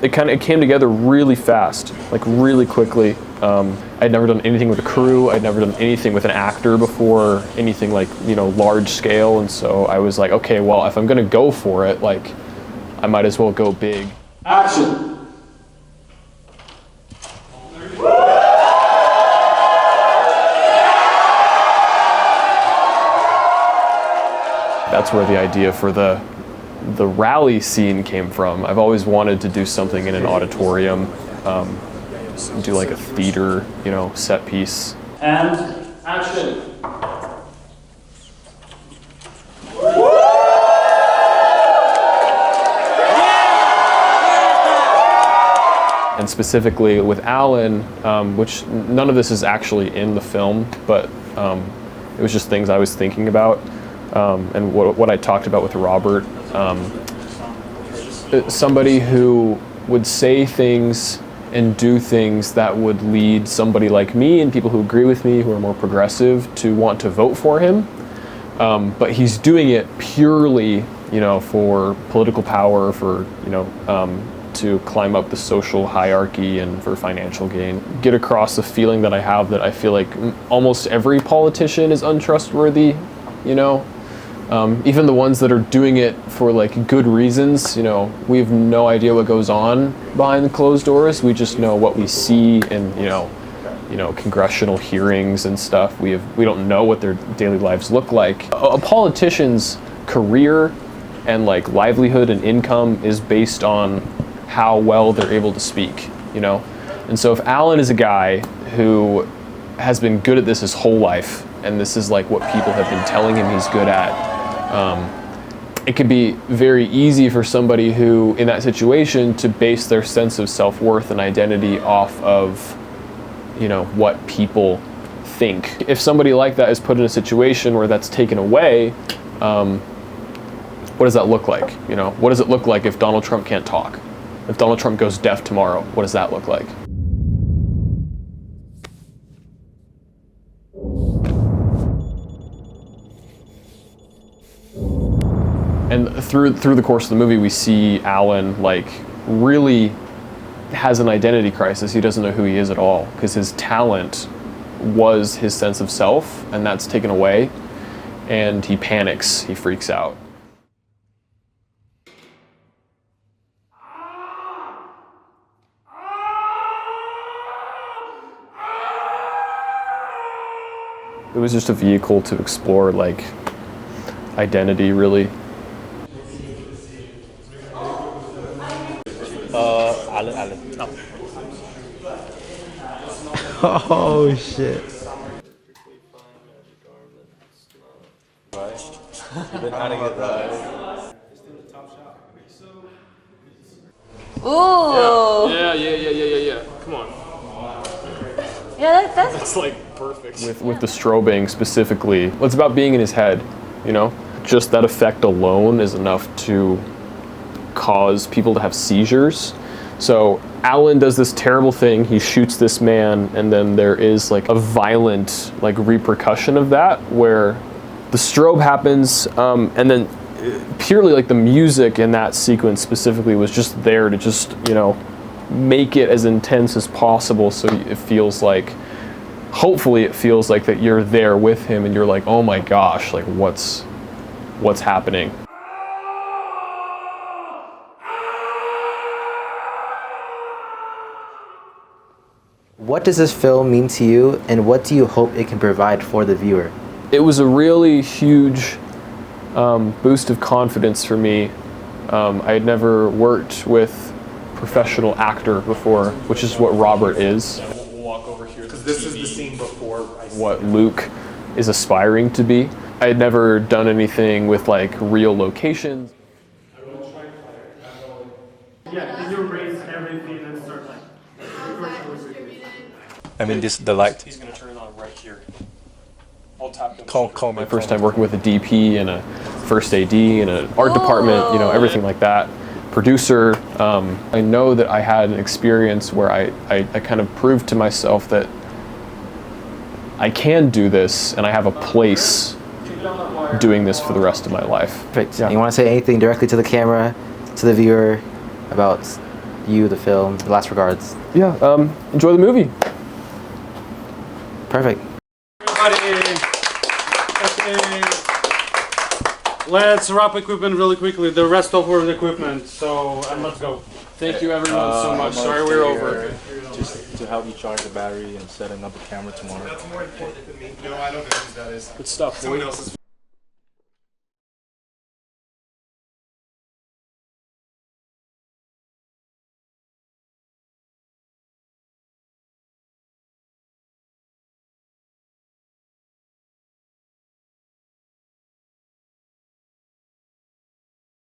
it came together really fast, like really quickly. I'd never done anything with a crew. I'd never done anything with an actor before, anything like, you know, large scale. And so I was like, okay, well, if I'm gonna go for it, like, I might as well go big. Action! That's where the idea for the rally scene came from. I've always wanted to do something in an auditorium, do like a theater, you know, set piece. And action! And specifically with Alan, which none of this is actually in the film, but it was just things I was thinking about, and what I talked about with Robert. Somebody who would say things and do things that would lead somebody like me and people who agree with me, who are more progressive, to want to vote for him. But he's doing it purely, you know, for political power, for, you know, to climb up the social hierarchy and for financial gain. Get across the feeling that I have that I feel like almost every politician is untrustworthy, you know? Even the ones that are doing it for like good reasons, you know, we have no idea what goes on behind the closed doors. We just know what we see in, you know, congressional hearings and stuff. We don't know what their daily lives look like. A politician's career and like livelihood and income is based on how well they're able to speak, you know? And so if Alan is a guy who has been good at this his whole life, and this is like what people have been telling him he's good at, it could be very easy for somebody who, in that situation, to base their sense of self-worth and identity off of, you know, what people think. If somebody like that is put in a situation where that's taken away, what does that look like? You know, what does it look like if Donald Trump can't talk? If Donald Trump goes deaf tomorrow, what does that look like? And through the course of the movie, we see Alan like really has an identity crisis. He doesn't know who he is at all because his talent was his sense of self, and that's taken away, and he panics, he freaks out. It was just a vehicle to explore like identity, really. Alan. Oh shit. You've been trying to get that. Ooh. Yeah. Come on. Yeah, that's like perfect. With the strobing specifically, it's about being in his head, you know? Just that effect alone is enough to cause people to have seizures. So Alan does this terrible thing, he shoots this man, and then there is like a violent like repercussion of that where the strobe happens, and then purely like the music in that sequence specifically was just there to just, you know, make it as intense as possible, so it feels like, hopefully it feels like that you're there with him and you're like, oh my gosh, like what's happening. What does this film mean to you, and what do you hope it can provide for the viewer? It was a really huge boost of confidence for me. I had never worked with a professional actor before, which is what Robert is. We'll walk over here because this is the scene before what Luke is aspiring to be. I had never done anything with like real locations. Yeah, can you raise everything and start like... I mean, the light. He's going to turn it on right here. I'll tap them. Call my first time working with a DP and a first AD and an art department, you know, everything like that. Producer, I know that I had an experience where I kind of proved to myself that I can do this and I have a place doing this for the rest of my life. Perfect. Yeah. You want to say anything directly to the camera, to the viewer, about you, the film. Last regards. Yeah. Enjoy the movie. Perfect. Everybody, let's wrap equipment really quickly. The rest of our equipment. So and let's go. Thank you everyone so much. Sorry we're over. Just to help you charge the battery and setting up a camera tomorrow. That's more important than me. No, I don't know who that is. Good stuff. Someone else's